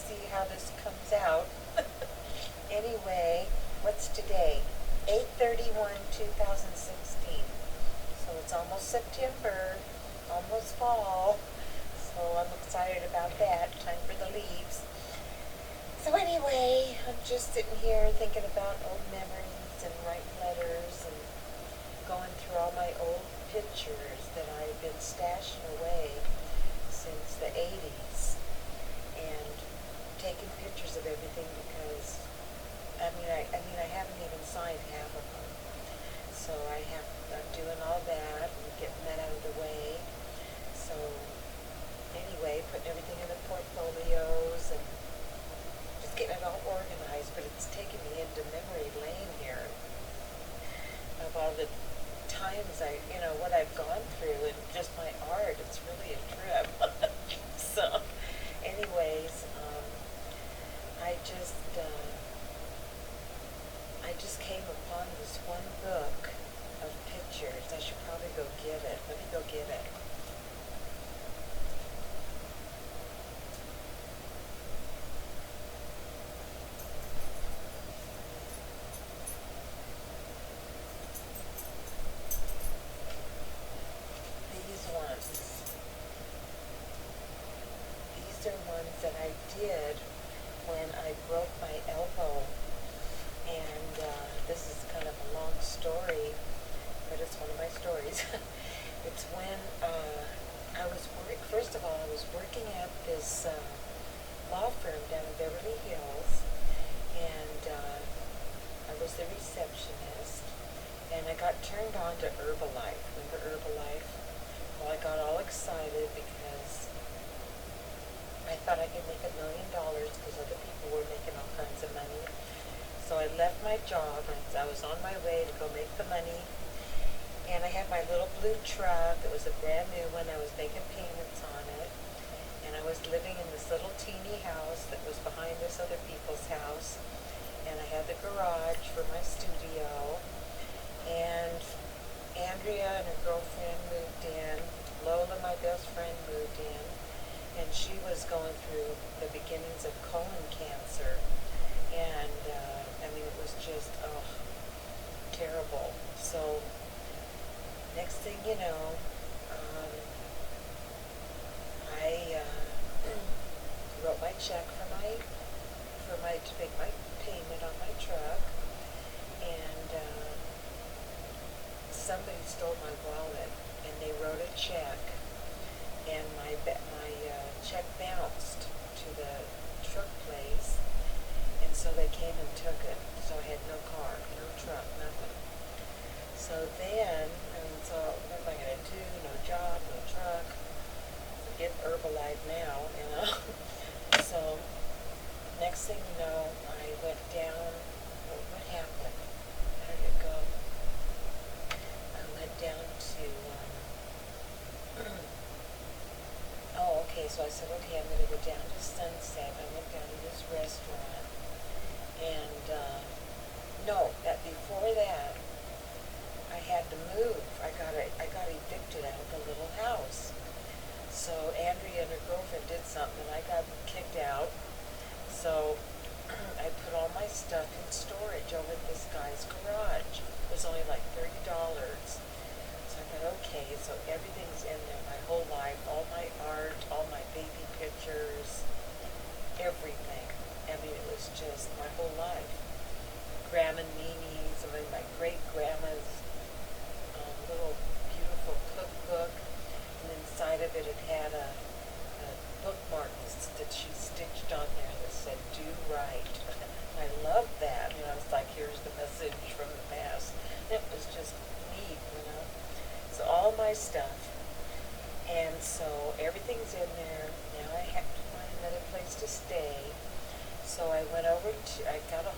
see how this comes out. Anyway, what's today? 8/31/2016. So it's almost September, almost fall. So I'm excited about that. Time for the leaves. So anyway, I'm just sitting here thinking about old memories and writing letters and going through all my old pictures that I've been stashing away since the 80s and taking pictures of everything because I haven't even signed half of them. So I'm doing all that and getting that out of the way. So anyway, putting everything in the portfolios and just getting it all organized, but it's taking me into memory lane here of all the times what I've gone through and just my art. It's really a trip. So anyways, I just came upon this one book of pictures. I should probably go get it. Let me go get it. These are ones that I did when I broke my elbow. And this is kind of a long story, but it's one of my stories. It's when first of all, I was working at this law firm down in Beverly Hills, and I was the receptionist, and I got turned on to Herbalife. Remember Herbalife? Well, I got all excited because I thought I could make $1 million because other people were making all kinds of money. So I left my job, and I was on my way to go make the money, and I had my little blue truck. It was a brand new one. I was making payments on it, and I was living in this little teeny house that was behind this other people's house, and I had the garage for my studio, and Andrea and her girlfriend moved in. Lola, my best friend, moved in, and she was going through the beginnings of colon cancer, and it was just, terrible. So, next thing you know, I wrote my check to make my payment on my truck, and somebody stole my wallet, and they wrote a check, and my check bounced to the truck place, and so they came and took it. So I had no car, no truck, nothing. So then, so what am I going to do? No job, no truck. Forget Herbalife now, So next thing you know, I went down. What happened? How did it go? I went down to, okay, so I said, okay, I'm going to go down to Sunset. I went down to this restaurant, and, before that, I had to move. I got evicted out of the little house. So Andrea and her girlfriend did something, and I got kicked out. So I put all my stuff in storage over at this guy's garage. It was only like $30. So I thought, okay, so everything's in there, my whole life, all my art, all my baby pictures, everything. It was just my whole life. Grandma Nini's, my great-grandma's little beautiful cookbook, and inside of it had a bookmark that she stitched on there that said, "Do right." I loved that. It's like, here's the message from the past. It was just neat, So all my stuff. And so everything's in there. Now I have to find another place to stay. So I got a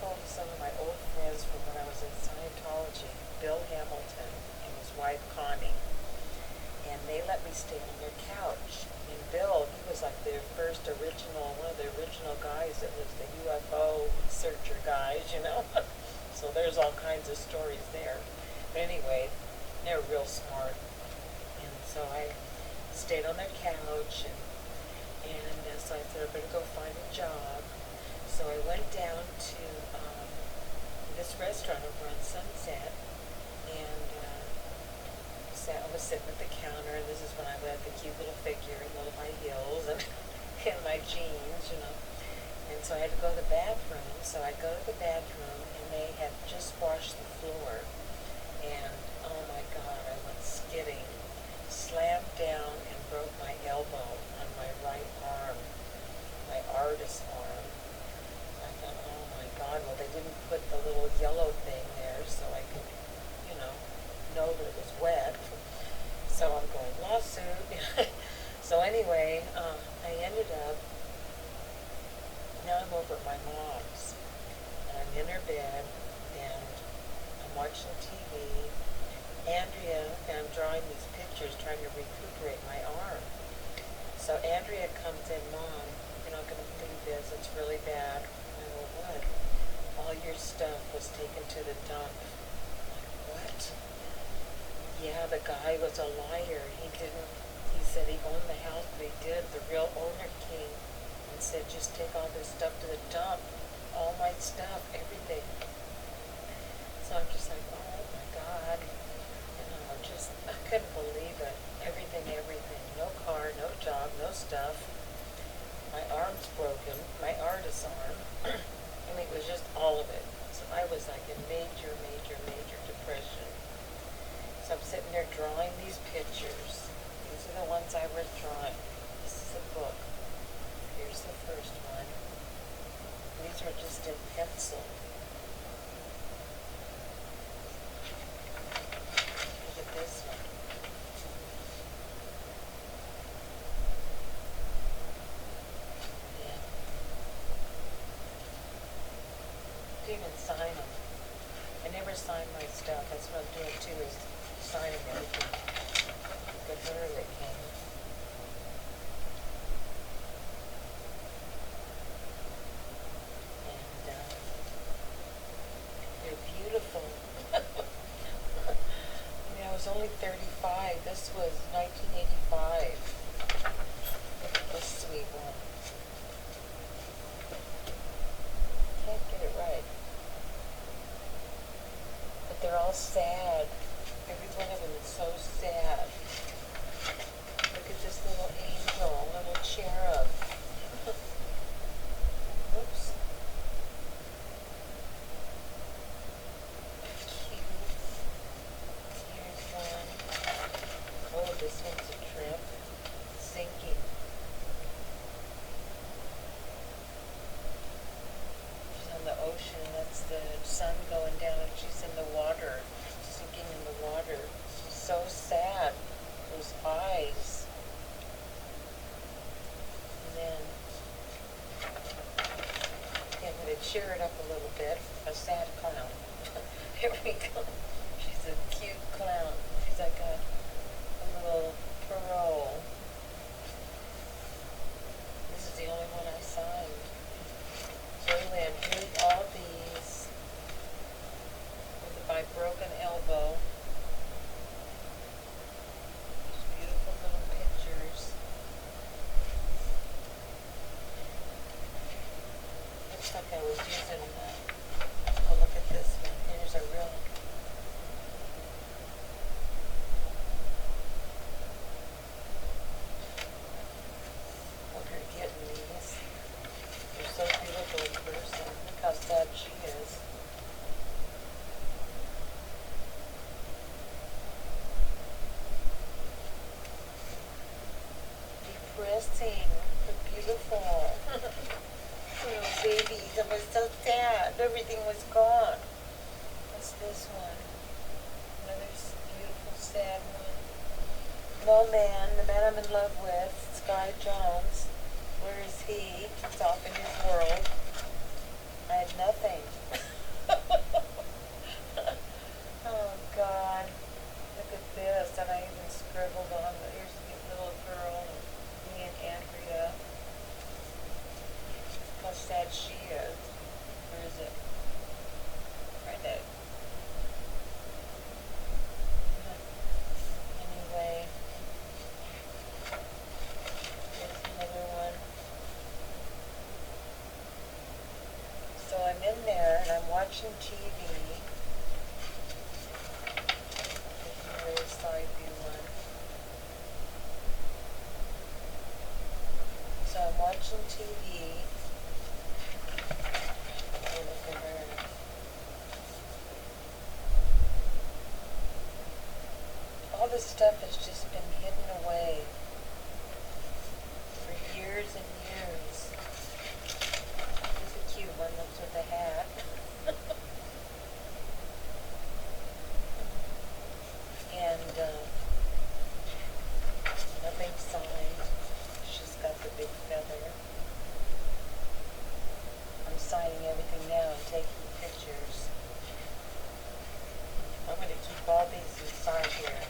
hold of some of my old friends from when I was in Scientology, Bill Hamilton and his wife Connie. And they let me stay on their couch. And Bill, he was like one of the original guys that was the UFO researcher guys, So there's all kinds of stories there. But anyway, they're real smart. And so I stayed on their couch, and And so I said, I better go find a job. So I went down to this restaurant over on Sunset, and I was sitting at the counter, and this is when I had the cute little figure and little high heels and, and my jeans, you know. And so I had to go to the bathroom. So I go to the bathroom, and they had just washed the floor. And oh my God, I went skidding, slammed down, and broke my elbow on my right arm, my artist arm. I thought, oh my God, well, they didn't put the little yellow thing there so I could, know that it was wet. So I'm going, lawsuit. So anyway, I ended up, now I'm over at my mom's, and I'm in her bed, and I'm watching TV. Andrea, and I'm drawing these pictures trying to recuperate my arm. So Andrea comes in, Mom, you're not going to believe this, it's really bad. I go, what? All your stuff was taken to the dump. I'm like, what? Yeah, the guy was a liar. He said he owned the house, but he did. The real owner came and said, just take all this stuff to the dump. All my stuff, everything. So I'm just like, oh my God. I couldn't believe it. Everything. No car, no job, no stuff. My arm's broken, my artist's arm. I mean, it was just all of it. So I was like in major depression. So I'm sitting there drawing these pictures. These are the ones I was drawing. This is a book. Here's the first one. These were just in pencil. Look at this one. Yeah. Didn't even sign them. I never sign my stuff. That's what I'm doing too, is signing everything. The her that came. And they're beautiful. I was only 35. This was 1985. Look at this sweet one. Can't get it right. But they're all sad. Every one of them is so sad. Look at this little angel, little cherub. Whoops. Cute. Here's one. Oh, this one's a trip. Sinking. She's on the ocean. That's the sun going down, and she's in the water, sinking in the water. She's so sad. Those eyes. And then, I'm going to cheer it up a little bit. A sad clown. Here we go. She's a cute clown. She's like a little parole. This is the only one I signed. So anyway, I'm doing all these with my broken elbow. These beautiful little pictures. Looks like I was using, oh, look at this one. Here's a real, look her getting these. They're so beautiful in person. Look how sad she is. Depressing, but beautiful. Little babies. I was so sad. Everything was gone. What's this one? Another beautiful, sad one. No man, the man I'm in love with, Sky Jones. Where is he? He's off in his world. I had nothing. Oh God. Look at this. And I even scribbled on the, here's a cute little girl, me and Andrea. How sad she is. Where is it? Right there. Anyway. Here's another one. watching TV. Here's side view one. So I'm watching TV. Oh, look at her. All this stuff has just been hidden away for years and years. Here's a cute one, looks with a hat. And nothing signed. She's got the big feather. I'm signing everything now and taking pictures. I'm going to keep all these inside here.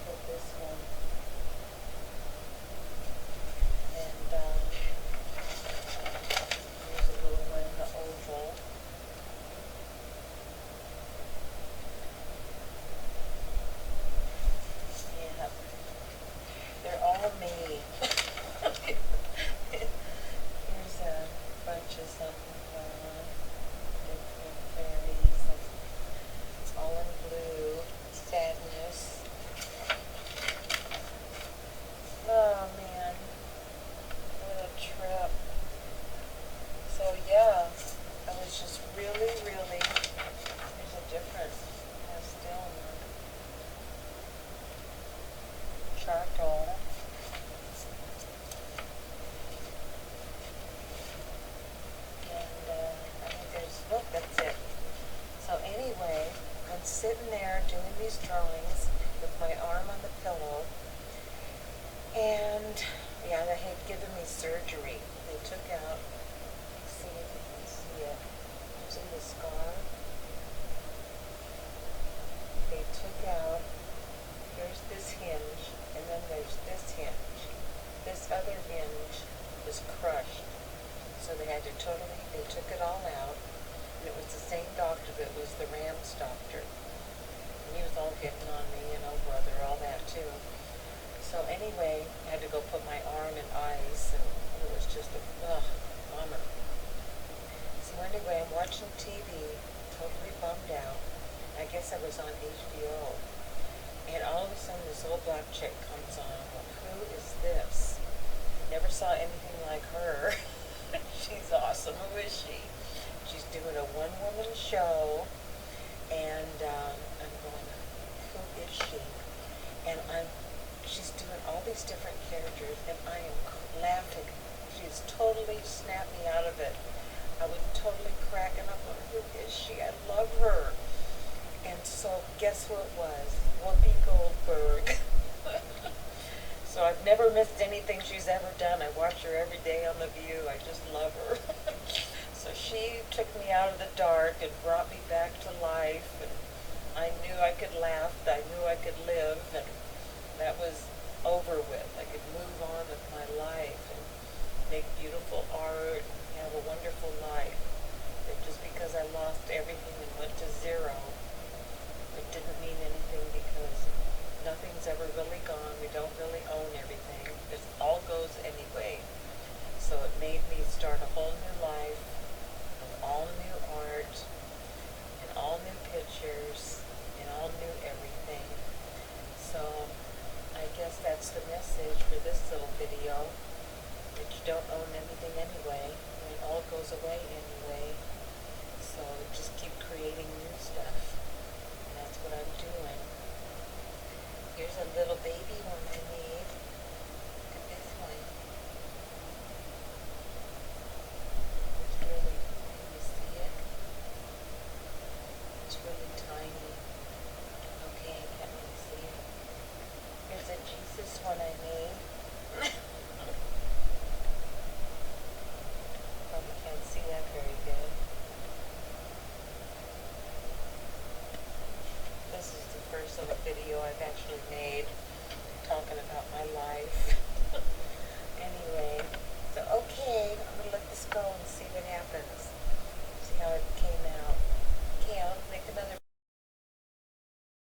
Put this one. And here's a little one in the oval. Yeah. They're all me. Here's a bunch of something going on. Different fairies. It's all in blue. Sadness. Oh man, what a trip. So yeah, I was just really, there's a different pastel one. Charcoal. And I think there's, look, that's it. So anyway, I'm sitting there doing these drawings with my arm on the pillow. And yeah, they had given me surgery. They took out, let's see if you can see it. See the scar? They took out, here's this hinge, and then there's this hinge. This other hinge was crushed. So they had to they took it all out. And it was the same doctor that was the Rams doctor. And he was all getting on me, brother, all that too. So anyway, I had to go put my arm in ice, and it was just a bummer. So anyway, I'm watching TV, totally bummed out. I guess I was on HBO. And all of a sudden, this old black chick comes on. Well, who is this? Never saw anything like her. She's awesome. Who is she? She's doing a one-woman show, and I'm going, who is she? And she's doing all these different characters, and I am laughing. She's totally snapped me out of it. I was totally cracking up on who is she? I love her. And so guess who it was? Whoopi Goldberg. So I've never missed anything she's ever done. I watch her every day on The View. I just love her. So she took me out of the dark and brought me back to life. And I knew I could laugh. I knew I could live. And that was over with. I could move on with my life and make beautiful art and have a wonderful life. That just because I lost everything and went to zero, it didn't mean anything, because nothing's ever really gone. We don't really own everything. It all goes anyway. So it made me start a whole new life with all new art and all new pictures and all new everything. So I guess that's the message for this little video, that you don't own anything anyway, and it all goes away anyway. So just keep creating new stuff, and that's what I'm doing. Here's a little baby one I made. Look at this one. It's really, can you see it? It's really tiny. Okay, can't really see it. Here's a Jesus one I made. Probably can't see that very good. This is the first little video I've actually made talking about my life. Anyway, so okay, I'm going to let this go and see what happens. See how it came out. Okay, I'll